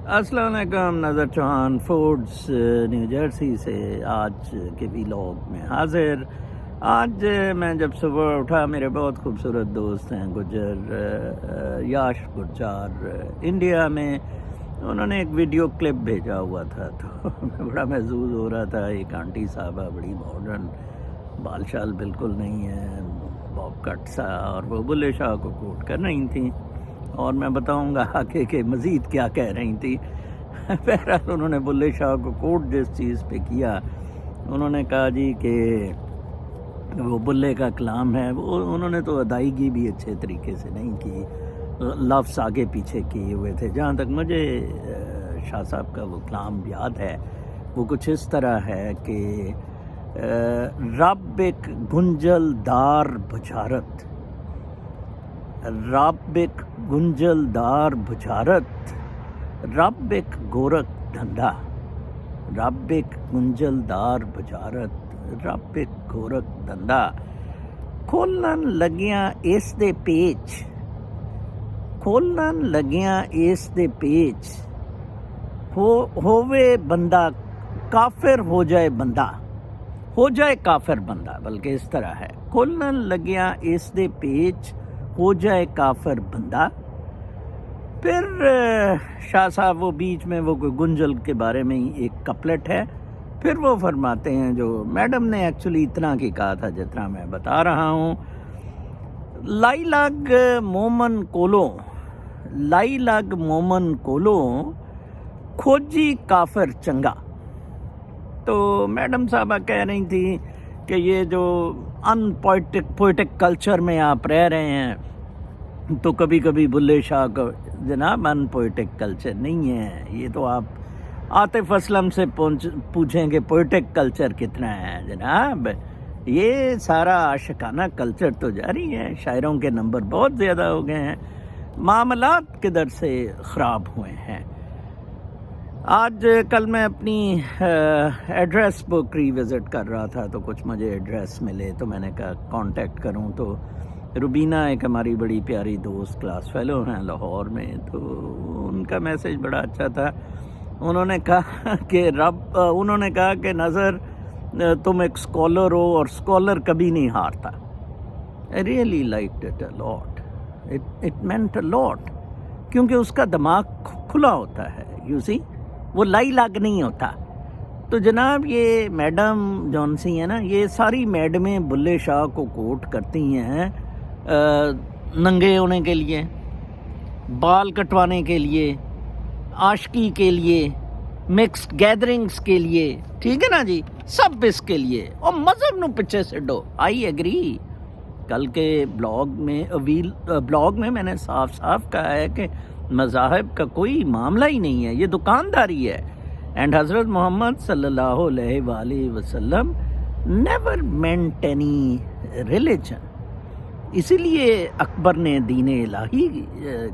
السلام علیکم، نظر چوہان فوڈز نیو جرسی سے آج کے ویلاگ میں حاضر۔ آج میں جب صبح اٹھا، میرے بہت خوبصورت دوست ہیں گجر، یاش گرجار انڈیا میں، انہوں نے ایک ویڈیو کلپ بھیجا ہوا تھا، تو میں بڑا محظوظ ہو رہا تھا۔ ایک آنٹی صاحبہ بڑی ماڈرن، بال شال بالکل نہیں ہے، باب کٹ سا، اور وہ بلے شاہ کو کوٹ کر رہی تھیں، اور میں بتاؤں گا آگے کہ مزید کیا کہہ رہی تھی۔ بہرحال انہوں نے بلے شاہ کو کوٹ جس چیز پہ کیا، انہوں نے کہا جی کہ وہ بلے کا کلام ہے، وہ انہوں نے تو ادائیگی بھی اچھے طریقے سے نہیں کی، لفظ آگے پیچھے کیے ہوئے تھے۔ جہاں تک مجھے شاہ صاحب کا وہ کلام یاد ہے، وہ کچھ اس طرح ہے کہ رب ایک گنجل دار بچارت، رب ایک گنجل دار بچارت، رب ایک گورک دھندا، رب ایک گنجل دار بچارت، رب ایک گورک دھندا، کھولن لگیاں اس دے پیچ، کھولن لگیاں اس دے پیچ، ہووے بندہ کافر ہو جائے بندہ، ہو جائے کافر بندہ، بلکہ اس طرح ہے، کھولن لگیاں اس دے پیچ، ہو جائے کافر بندہ۔ پھر شاہ صاحب وہ بیچ میں وہ کوئی گنجل کے بارے میں ہی ایک کپلٹ ہے، پھر وہ فرماتے ہیں، جو میڈم نے ایکچولی اتنا کی کہا تھا جتنا میں بتا رہا ہوں، لائی لگ مومن کولوں، لائی لگ مومن کولوں، کھوجی کافر چنگا۔ تو میڈم صاحبہ کہہ رہی تھی کہ یہ جو ان پوئٹک کلچر میں آپ رہ رہے ہیں، تو کبھی کبھی بلے شاہ کا جناب ان پوئٹک کلچر نہیں ہے، یہ تو آپ عاطف اسلم سے پوچھیں کہ پوئٹک کلچر کتنا ہے جناب، یہ سارا عاشقانہ کلچر تو جاری ہے، شاعروں کے نمبر بہت زیادہ ہو گئے ہیں، معاملات کدھر سے خراب ہوئے ہیں۔ آج کل میں اپنی ایڈریس بک ری وزٹ کر رہا تھا، تو کچھ مجھے ایڈریس ملے، تو میں نے کہا کانٹیکٹ کروں، تو روبینہ ایک ہماری بڑی پیاری دوست، کلاس فیلو ہیں لاہور میں، تو ان کا میسج بڑا اچھا تھا۔ انہوں نے کہا کہ انہوں نے کہا کہ نظر تم ایک اسکالر ہو، اور اسکالر کبھی نہیں ہارتا۔ I really liked it a lot. It meant a lot، کیونکہ اس کا دماغ کھلا ہوتا ہے، you see، وہ لائی لاگ نہیں ہوتا۔ تو جناب یہ میڈم جونسی ہیں نا، یہ ساری میڈمیں بلے شاہ کو کوٹ کرتی ہیں ننگے ہونے کے لیے، بال کٹوانے کے لیے، عاشقی کے لیے، مکسڈ گیدرنگز کے لیے، ٹھیک ہے نا جی، سب اس کے لیے، اور مذہب نو پیچھے سڈو۔ I agree. کل کے بلاگ میں نے صاف صاف کہا ہے کہ مذاہب کا کوئی معاملہ ہی نہیں ہے، یہ دکانداری ہے، اینڈ حضرت محمد صلی اللہ علیہ وآلہ وسلم نیور مینٹ اینی ریلیجن۔ اسی لیے اکبر نے دین الہی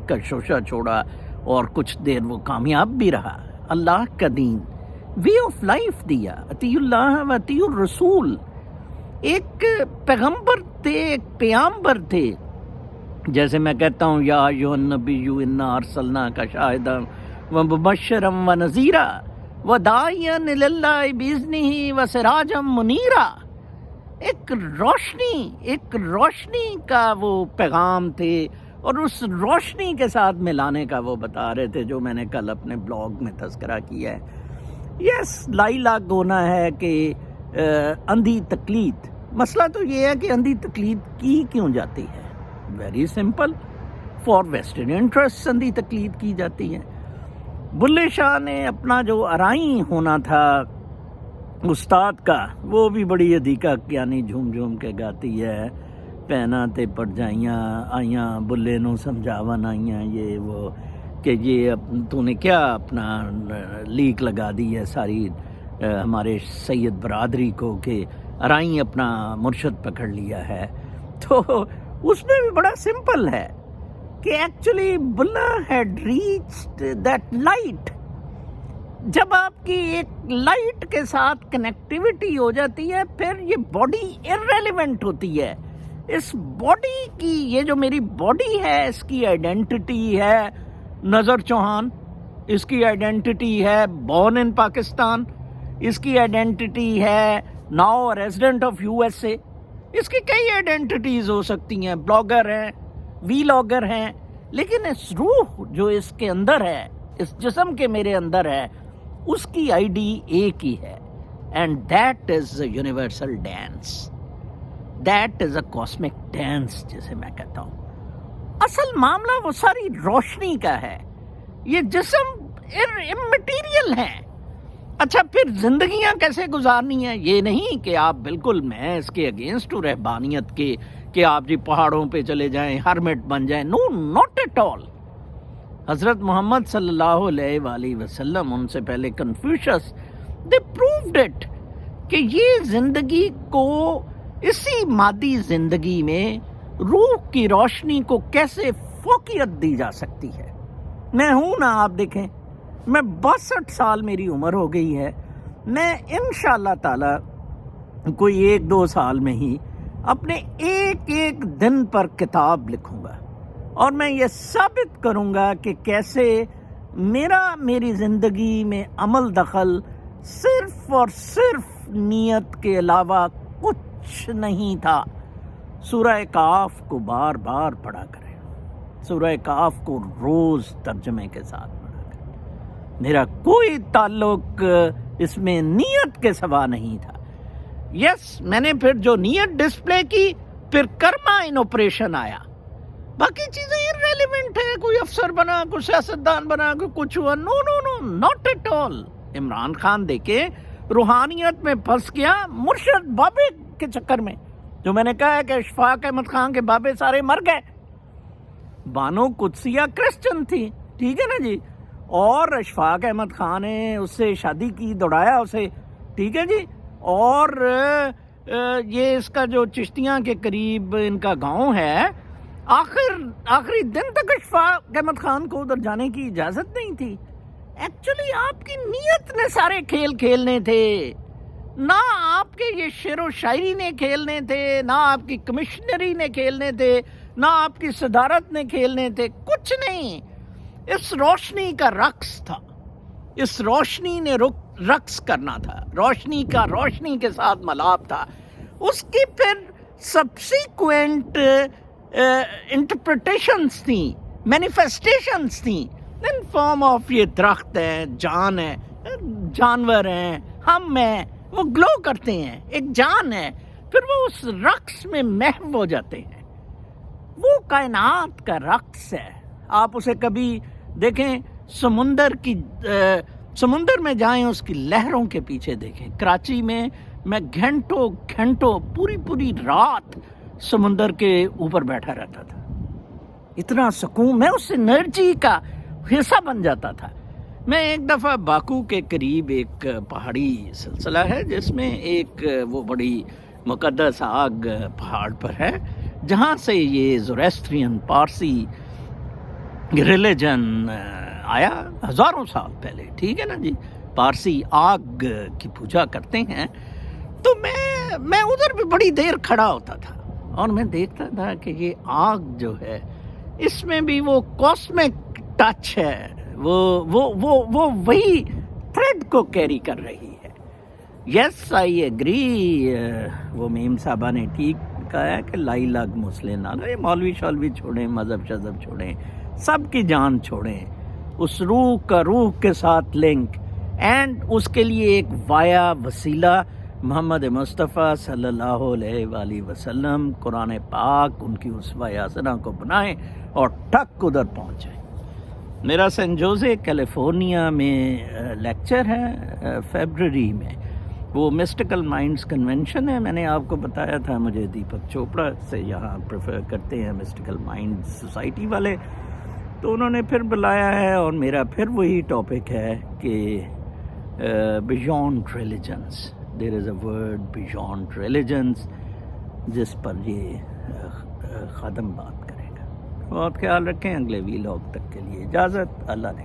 کا شوشہ چھوڑا، اور کچھ دیر وہ کامیاب بھی رہا، اللہ کا دین، وے آف لائف دیا، اطیعوا اللہ و اطیعوا الرسول۔ ایک پیغمبر تھے، ایک پیامبر تھے، جیسے میں کہتا ہوں یا ایھا النبی انا ارسلناک شاہدا و مبشرا و نذیرا و داعیا الی اللہ باذنہ و سراجا منیرا۔ ایک روشنی کا وہ پیغام تھے، اور اس روشنی کے ساتھ ملانے کا وہ بتا رہے تھے، جو میں نے کل اپنے بلاگ میں تذکرہ کیا ہے۔ یس، لائی لاگ ہونا ہے کہ اندھی تقلید۔ مسئلہ تو یہ ہے کہ اندھی تقلید کی کیوں جاتی ہے؟ Very simple, for western interest اندھی تقلید کی جاتی ہے۔ بلے شاہ نے اپنا جو ارائی ہونا تھا استاد کا، وہ بھی بڑی ادھیکا یعنی جھوم جھوم کے گاتی ہے، پہنا تے پڑ جائیاں آئیاں بلے نو سمجھاون آئیاں، یہ وہ، کہ یہ تو نے کیا اپنا لیک لگا دی ہے ساری ہمارے سید برادری کو کہ ارائی اپنا مرشد پکڑ لیا ہے۔ تو اس میں بھی بڑا سمپل ہے کہ ایکچولی بلا ہیڈ ریچڈ دیٹ لائٹ۔ جب آپ کی ایک لائٹ کے ساتھ کنیکٹیوٹی ہو جاتی ہے، پھر یہ باڈی irrelevant ہوتی ہے۔ اس باڈی کی، یہ جو میری باڈی ہے، اس کی آئیڈینٹی ہے نظر چوہان، اس کی آئیڈینٹی ہے بورن ان پاکستان، اس کی آئیڈینٹی ہے now resident of U S A, اس کی کئی آئیڈینٹیز ہو سکتی ہیں، بلاگر ہیں، وی لاگر ہیں، لیکن اس روح جو اس کے اندر ہے، اس جسم کے میرے اندر ہے، اس کی آئی ڈی ایک ہی ہے، and that is a universal dance, that is a cosmic dance جسے میں کہتا ہوں۔ اصل معاملہ وہ ساری روشنی کا ہے، یہ جسم امٹیریل ہے۔ اچھا پھر زندگیاں کیسے گزارنی ہیں؟ یہ نہیں کہ آپ بالکل، میں اس کے اگینسٹ ہوں رہبانیت کے کہ آپ جی پہاڑوں پہ چلے جائیں، ہرمٹ بن جائیں، نو ناٹ ایٹ آل۔ حضرت محمد صلی اللہ علیہ وآلہ وسلم، ان سے پہلے کنفیوشس، دے پرووڈ اٹ کہ یہ زندگی کو، اسی مادی زندگی میں روح کی روشنی کو کیسے فوقیت دی جا سکتی ہے۔ میں ہوں نا، آپ دیکھیں میں 62 سال میری عمر ہو گئی ہے، میں انشاءاللہ تعالی کوئی 1-2 سال میں ہی اپنے ایک ایک دن پر کتاب لکھوں گا، اور میں یہ ثابت کروں گا کہ کیسے میری زندگی میں عمل دخل صرف اور صرف نیت کے علاوہ کچھ نہیں تھا۔ سورہ کہف کو بار بار پڑھا کریں، سورہ کہف کو روز ترجمے کے ساتھ پڑھا کریں۔ میرا کوئی تعلق اس میں نیت کے سوا نہیں تھا۔ یس، میں نے پھر جو نیت ڈسپلے کی، پھر کرما ان آپریشن آیا، باقی چیزیں irrelevant ہے، کوئی افسر بنا، کوئی سیاستدان بنا، کوئی کچھ ہوا، no no no not at all. Imran Khan دیکھے روحانیت میں پھنس گیا مرشد بابے کے چکر میں، جو میں نے کہا ہے کہ اشفاق احمد خان کے بابے سارے مر گئے، بانو قدسیہ کرسچن تھی، ٹھیک ہے نا جی، اور اشفاق احمد خان نے اس سے شادی کی، دوڑایا اسے، ٹھیک ہے جی، اور یہ اس کا جو چشتیاں کے قریب ان کا گاؤں ہے، آخری دن تک اشفاق احمد خان کو ادھر جانے کی اجازت نہیں تھی۔ ایکچولی آپ کی نیت نے سارے کھیل کھیلنے تھے، نہ آپ کے یہ شعر و شاعری نے کھیلنے تھے، نہ آپ کی کمشنری نے کھیلنے تھے، نہ آپ کی صدارت نے کھیلنے تھے، کچھ نہیں۔ اس روشنی کا رقص تھا، اس روشنی نے رقص کرنا تھا، روشنی کا روشنی کے ساتھ ملاپ تھا۔ اس کی پھر سبسیکوینٹ انٹرپریٹیشنز تھیں، مینیفیسٹیشنز تھیں، ان فارم آف یہ درخت ہے، جان ہے، جانور ہیں، ہم ہیں، وہ گلو کرتے ہیں، ایک جان ہے، پھر وہ اس رقص میں محو ہو جاتے ہیں۔ وہ کائنات کا رقص ہے۔ آپ اسے کبھی دیکھیں، سمندر میں جائیں، اس کی لہروں کے پیچھے دیکھیں۔ کراچی میں گھنٹوں پوری رات سمندر کے اوپر بیٹھا رہتا تھا، اتنا سکون، میں اس انرجی کا حصہ بن جاتا تھا۔ میں ایک دفعہ باکو کے قریب ایک پہاڑی سلسلہ ہے جس میں ایک وہ بڑی مقدس آگ پہاڑ پر ہے، جہاں سے یہ زوریسٹرین پارسی ریلیجن آیا ہزاروں سال پہلے، ٹھیک ہے نا جی، پارسی آگ کی پوجا کرتے ہیں۔ تو میں ادھر بھی بڑی دیر کھڑا ہوتا تھا، اور میں دیکھتا تھا کہ یہ آگ جو ہے، اس میں بھی وہ کاسمک ٹچ ہے، وہ وہی تھریڈ کو کیری کر رہی ہے۔ یس آئی ایگری، وہ میم صاحبہ نے ٹھیک کہا ہے کہ لائی لگ مسلم نہ، یہ مولوی شولوی چھوڑیں، مذہب شذب چھوڑیں، سب کی جان چھوڑیں، اس روح کے ساتھ لنک، اینڈ اس کے لیے ایک وایا وسیلہ محمد مصطفیٰ صلی اللہ علیہ وآلہ وسلم، قرآن پاک، ان کی اسوہ حسنہ کو بنائیں اور ٹک ادھر پہنچ جائیں۔ میرا سین جوزے کیلیفورنیا میں لیکچر ہے فیبرری میں، وہ مسٹیکل مائنڈز کنونشن ہے، میں نے آپ کو بتایا تھا، مجھے دیپک چوپڑا سے یہاں پریفر کرتے ہیں مسٹیکل مائنڈ سوسائٹی والے، تو انہوں نے پھر بلایا ہے، اور میرا پھر وہی ٹاپک ہے کہ beyond religions, there is a word beyond religions, جس پر یہ خادم بات کرے گا۔ بہت خیال رکھیں، اگلے ویلاگ تک کے لیے اجازت، اللہ نے